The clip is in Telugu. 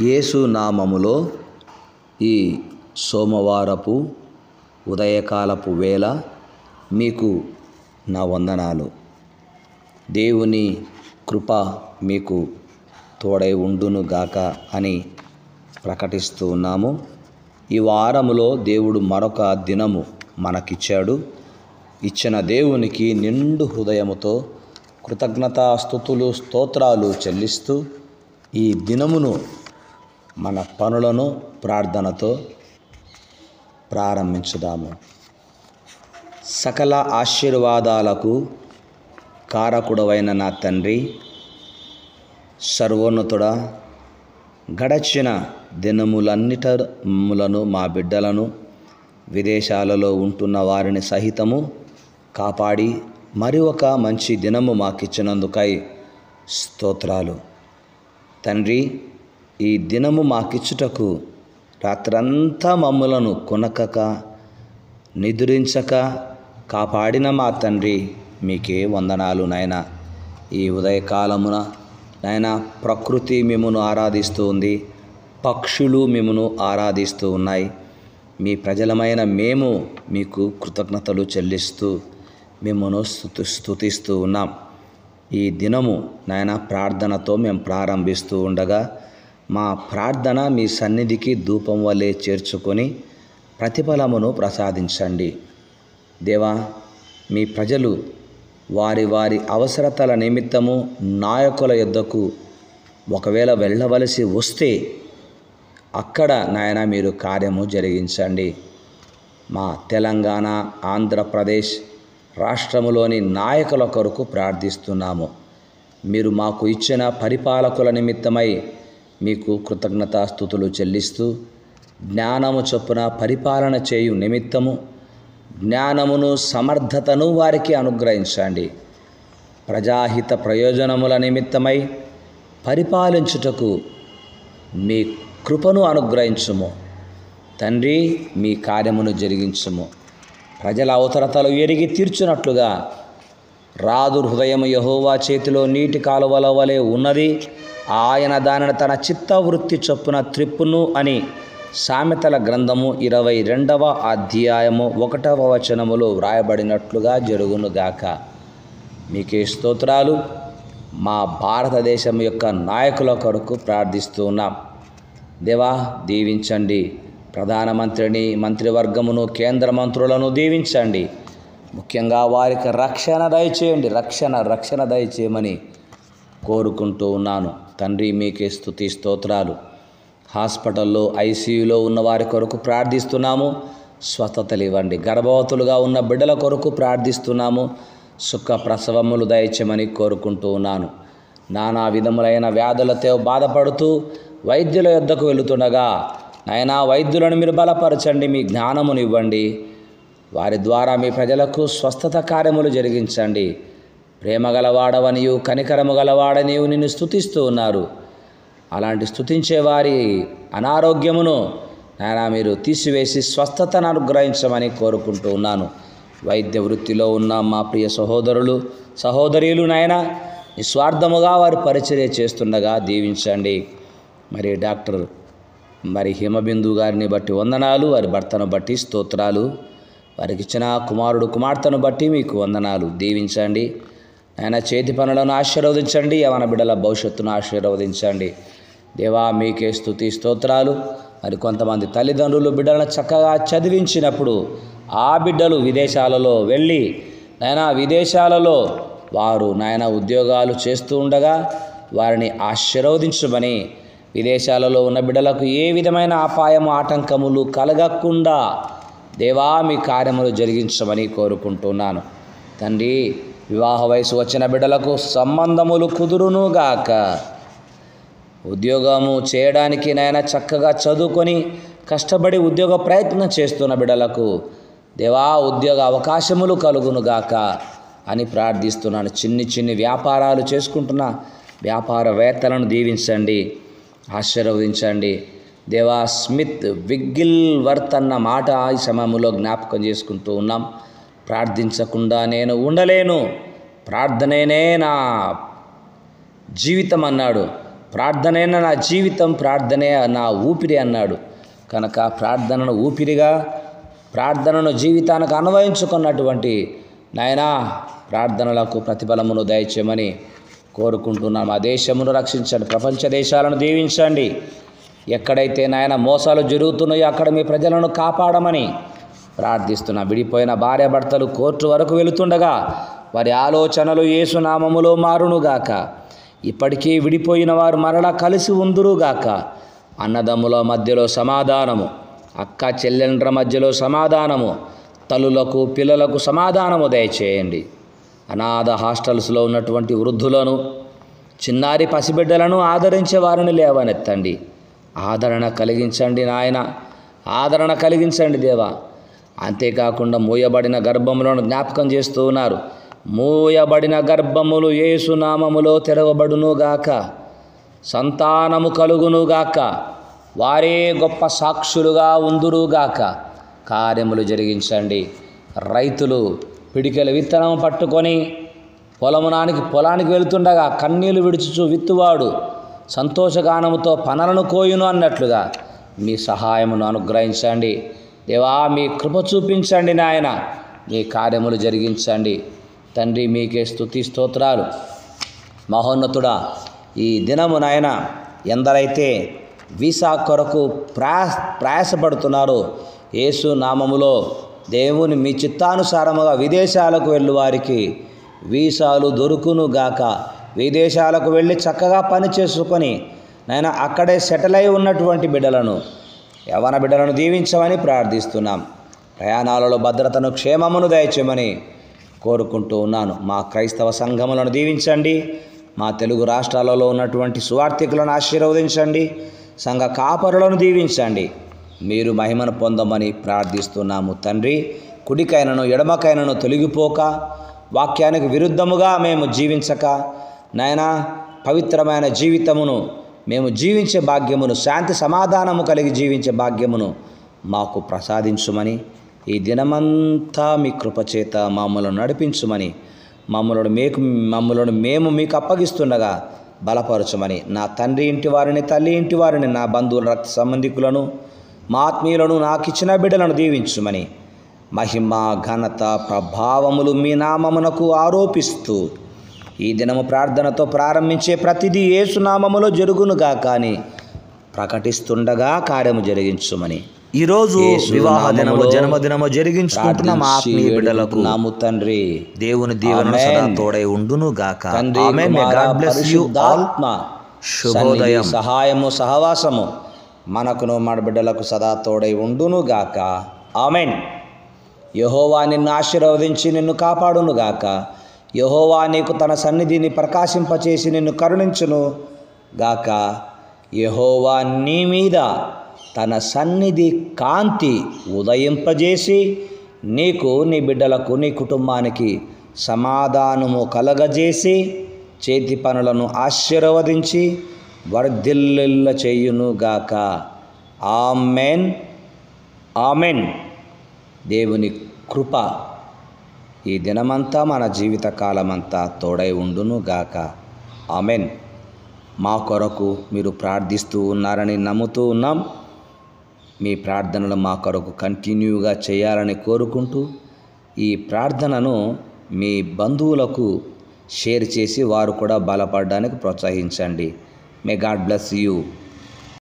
యేసు నామములో ఈ సోమవారపు ఉదయకాలపు వేళ మీకు నా వందనాలు. దేవుని కృప మీకు తోడై ఉండునుగాక అని ప్రకటిస్తూ ఉన్నాము. ఈ వారములో దేవుడు మరొక దినము మనకిచ్చాడు. ఇచ్చిన దేవునికి నిండు హృదయముతో కృతజ్ఞతాస్తుతులు స్తోత్రాలు చెల్లిస్తూ ఈ దినమును మన పనులను ప్రార్థనతో ప్రారంభించుదాము. సకల ఆశీర్వాదాలకు కారకుడవైన నా తండ్రి, సర్వోన్నతుడా, గడచిన దినములన్నిటములను మా బిడ్డలను విదేశాలలో ఉంటున్న వారిని సహితము కాపాడి మరి ఒక మంచి దినము మాకిచ్చినందుకై స్తోత్రాలు. తండ్రి, ఈ దినము మాకిచ్చుటకు రాత్రంతా మమ్ములను కొనకక నిద్రించక కాపాడిన మా తండ్రి, మీకే వందనాలు నాయన. ఈ ఉదయకాలమున నాయన ప్రకృతి మిమ్మును ఆరాధిస్తూ ఉంది, పక్షులు మిమ్మును ఆరాధిస్తూ ఉన్నాయి. మీ ప్రజలమైన మేము మీకు కృతజ్ఞతలు చెల్లిస్తూ మిమ్మును స్తుతిస్తూ ఉన్నాం. ఈ దినము నాయన ప్రార్థనతో మేము ప్రారంభిస్తూ ఉండగా మా ప్రార్థన మీ సన్నిధికి ధూపం వలె చేర్చుకొని ప్రతిఫలమును ప్రసాదించండి. దేవా, మీ ప్రజలు వారి వారి అవసరతల నిమిత్తము నాయకుల యొద్దకు ఒకవేళ వెళ్ళవలసి వస్తే అక్కడ నాయన మీరు కార్యము జరిగించండి. మా తెలంగాణ, ఆంధ్రప్రదేశ్ రాష్ట్రములోని నాయకుల కొరకు ప్రార్థిస్తున్నాము. మీరు మాకు ఇచ్చిన పరిపాలకుల నిమిత్తమై మీకు కృతజ్ఞతాస్తుతులు చెల్లిస్తూ జ్ఞానము చొప్పున పరిపాలన చేయు నిమిత్తము జ్ఞానమును సమర్థతను వారికి అనుగ్రహించండి. ప్రజాహిత ప్రయోజనముల నిమిత్తమై పరిపాలించుటకు మీ కృపను అనుగ్రహించుము. తండ్రి, మీ కార్యమును జరిగించుము. ప్రజల అవసరతలు ఎరిగి తీర్చునట్లుగా రాదు హృదయము యెహోవా చేతిలో నీటి కాలువల వలె ఉన్నది, ఆయన దానిని తన చిత్తవృత్తి చొప్పున త్రిప్పును అని సామెతల గ్రంథము 22వ అధ్యాయము 1వ వచనములో వ్రాయబడినట్లుగా జరుగునుగాక. మీకే స్తోత్రాలు. మా భారతదేశం యొక్క నాయకుల కొరకు ప్రార్థిస్తూ ఉన్నాం. దేవా, దీవించండి. ప్రధానమంత్రిని, మంత్రివర్గమును, కేంద్ర మంత్రులను దీవించండి. ముఖ్యంగా వారికి రక్షణ దయచేయండి. రక్షణ దయచేయమని కోరుకుంటూ ఉన్నాను. తండ్రి, మీకే స్తుతి స్తోత్రాలు. హాస్పిటల్లో, ఐసీయూలో ఉన్న వారి కొరకు ప్రార్థిస్తున్నాము. స్వస్థతలు ఇవ్వండి. గర్భవతులుగా ఉన్న బిడ్డల కొరకు ప్రార్థిస్తున్నాము. సుఖ ప్రసవములు దయచేయమని కోరుకుంటూ ఉన్నాను. నానా విధములైన వ్యాధులతో బాధపడుతూ వైద్యుల యొద్దకు వెళుతుండగా నాయనా, వైద్యులను మీరు బలపరచండి. మీ జ్ఞానమును ఇవ్వండి. వారి ద్వారా మీ ప్రజలకు స్వస్థత కార్యములు జరిగించండి. ప్రేమ గలవాడవనియు కనికరము గలవాడనియు నిన్ను స్తుతిస్తూ ఉన్నారు. అలాంటి స్తుతించే వారి అనారోగ్యమును నాయనా మీరు తీసివేసి స్వస్థతను అనుగ్రహించమని కోరుకుంటూ ఉన్నాను. వైద్య వృత్తిలో ఉన్న మా ప్రియ సహోదరులు, సహోదరీలు నాయనా, నిస్వార్థముగా వారు పరిచర్య చేస్తుండగా దీవించండి. డాక్టర్ హిమబిందు గారిని బట్టి వందనాలు. వారి భర్తను బట్టి స్తోత్రాలు. వారికి ఇచ్చిన కుమారుడు, కుమార్తెను బట్టి మీకు వందనాలు. దీవించండి. ఆయన చేతి పనులను ఆశీర్వదించండి. యవన బిడ్డల భవిష్యత్తును ఆశీర్వదించండి. దేవా, మీకే స్తుతి స్తోత్రాలు. కొంతమంది తల్లిదండ్రులు బిడ్డలను చక్కగా చదివించినప్పుడు ఆ బిడ్డలు విదేశాలలో వెళ్ళి విదేశాలలో వారు ఉద్యోగాలు చేస్తూ ఉండగా వారిని ఆశీర్వదించమని, విదేశాలలో ఉన్న బిడ్డలకు ఏ విధమైన అపాయము, ఆటంకములు కలగకుండా దేవా మీ కార్యములు జరిగించమని కోరుకుంటున్నాను. తండ్రి, వివాహ వయసు వచ్చిన బిడ్డలకు సంబంధములు కుదురునుగాక. ఉద్యోగము చేయడానికి చక్కగా చదువుకొని కష్టపడి ఉద్యోగ ప్రయత్నం చేస్తున్న బిడ్డలకు దేవా ఉద్యోగ అవకాశములు కలుగునుగాక అని ప్రార్థిస్తున్నాను. చిన్ని వ్యాపారాలు చేసుకుంటున్న వ్యాపారవేత్తలను దీవించండి, ఆశీర్వదించండి. దేవా, స్మిత్ విగ్గిల్వర్త్ అన్న మాట ఈ సమయంలో జ్ఞాపకం చేసుకుంటూ ఉన్నాం. ప్రార్థించకుండా నేను ఉండలేను, ప్రార్థనేనే నా జీవితం అన్నాడు. ప్రార్థనే నా జీవితం, ప్రార్థనే నా ఊపిరి అన్నాడు. కనుక ప్రార్థనను ఊపిరిగా, ప్రార్థనను జీవితానికి అన్వయించుకున్నటువంటి నాయనా ప్రార్థనలకు ప్రతిఫలమును దయచేయమని కోరుకుంటున్నాం. మా దేశమును రక్షించండి, ప్రపంచ దేశాలను దీవించండి. ఎక్కడైతే నాయన మోసాలు జరుగుతున్నాయో అక్కడ మీ ప్రజలను కాపాడమని ప్రార్థిస్తున్నాం. విడిపోయిన భార్యాభర్తలు కోర్టు వరకు వెళుతుండగా వారి ఆలోచనలు యేసు నామములో మారునుగాక. ఇప్పటికీ విడిపోయిన వారు మరలా కలిసి ఉందురుగాక. అన్నదమ్ముల మధ్యలో సమాధానము, అక్క చెల్లెండ్ర మధ్యలో సమాధానము, తల్లులకు పిల్లలకు సమాధానము దయచేయండి. అనాథ హాస్టల్స్లో ఉన్నటువంటి వృద్ధులను, చిన్నారి పసిబిడ్డలను ఆదరించే వారిని లేవనెత్తండి. ఆదరణ కలిగించండి నాయన, ఆదరణ కలిగించండి దేవా. అంతేకాకుండా మూయబడిన గర్భములను జ్ఞాపకం చేస్తూ ఉన్నారు. మూయబడిన గర్భములు యేసు నామములో తెరవబడునుగాక, సంతానము కలుగునుగాక, వారే గొప్ప సాక్షులుగా ఉందురుగాక. కార్యములు జరిగించండి. రైతులు పిడికెల విత్తనం పట్టుకొని పొలానికి వెళుతుండగా కన్నీళ్లు విడుచుచు విత్తువాడు సంతోషగానముతో పనలను కోయును అన్నట్లుగా మీ సహాయమును అనుగ్రహించండి దేవా. మీ కృప చూపించండి నాయన, మీ కార్యములు జరిగించండి తండ్రి. మీకే స్తుతి స్తోత్రాలు. మహోన్నతుడా, ఈ దినము నాయన ఎందరైతే వీసా కొరకు ప్రయాసపడుతున్నారో యేసు నామములో దేవుని మీ చిత్తానుసారముగా విదేశాలకు వెళ్ళు వారికి వీసాలు దొరుకునుగాక. విదేశాలకు వెళ్ళి చక్కగా పని చేసుకొని నాయన అక్కడే సెటిల్ అయి ఉన్నటువంటి బిడ్డలను, యవ్వన బిడ్డలను దీవించమని ప్రార్థిస్తున్నాం. ప్రయాణాలలో భద్రతను, క్షేమమును దయచేయమని కోరుకుంటూ ఉన్నాను. మా క్రైస్తవ సంఘములను దీవించండి. మా తెలుగు రాష్ట్రాలలో ఉన్నటువంటి సువార్థికులను ఆశీర్వదించండి. సంఘ కాపరులను దీవించండి. మీరు మహిమను పొందమని ప్రార్థిస్తున్నాము తండ్రి. కుడికైనను ఎడమకైనను తొలగిపోక, వాక్యానికి విరుద్ధముగా మేము జీవించక నాయనా పవిత్రమైన జీవితమును మేము జీవించే భాగ్యమును, శాంతి సమాధానము కలిగి జీవించే భాగ్యమును మాకు ప్రసాదించుమని, ఈ దినమంతా మీ కృపచేత మమ్మలను నడిపించుమని, మమ్మలను మేము మీకు అప్పగిస్తుండగా బలపరచమని, నా తండ్రి ఇంటి వారిని, తల్లి ఇంటి వారిని, నా బంధువుల రక్త సంబంధికులను, మా ఆత్మీయులను, నాకు ఇచ్చిన బిడ్డలను దీవించుమని, మహిమ ఘనత ప్రభావములు మీ నామమునకు ఆరోపిస్తూ ఈ దినము ప్రార్థనతో ప్రారంభించే ప్రతిదీ యేసు నామములో జరుగునుగాక అని ప్రకటిస్తుండగా కార్యము జరిగించుమని, ఈరోజు వివాహ దినము, జన్మదినము జరిగించుకుంటున్న మా ఆత్మీయ బిడ్డలకు నాము తండ్రి దేవుని దీవెనలు సదా తోడై ఉండునుగాక. శుభోదయం. సహాయము సహవాసము మనకును మన బిడ్డలకు సదా తోడై ఉండునుగాక. ఆమెన్. యెహోవా నిన్ను ఆశీర్వదించి నిన్ను కాపాడునుగాక. యెహోవా నీకు తన సన్నిధిని ప్రకాశింపచేసి నిన్ను కరుణించును గాక. యెహోవా నీ మీద తన సన్నిధి కాంతి ఉదయింపజేసి నీకు, నీ బిడ్డలకు, నీ కుటుంబానికి సమాధానము కలగజేసి చేతి పనులను ఆశీర్వదించి వర్ధిల్ల చేయునుగాక. Amen, amen. దేవుని కృప ఈ దినమంతా మన జీవిత కాలమంతా తోడై ఉండునుగాక. ఆమెన్. మా కొరకు మీరు ప్రార్థిస్తూ ఉన్నారని నమ్ముతూ ఉన్నాం. మీ ప్రార్థనలు మా కొరకు కంటిన్యూగా చేయాలని కోరుకుంటూ ఈ ప్రార్థనను మీ బంధువులకు షేర్ చేసి వారు కూడా బలపడడానికి ప్రోత్సహించండి. May God bless you.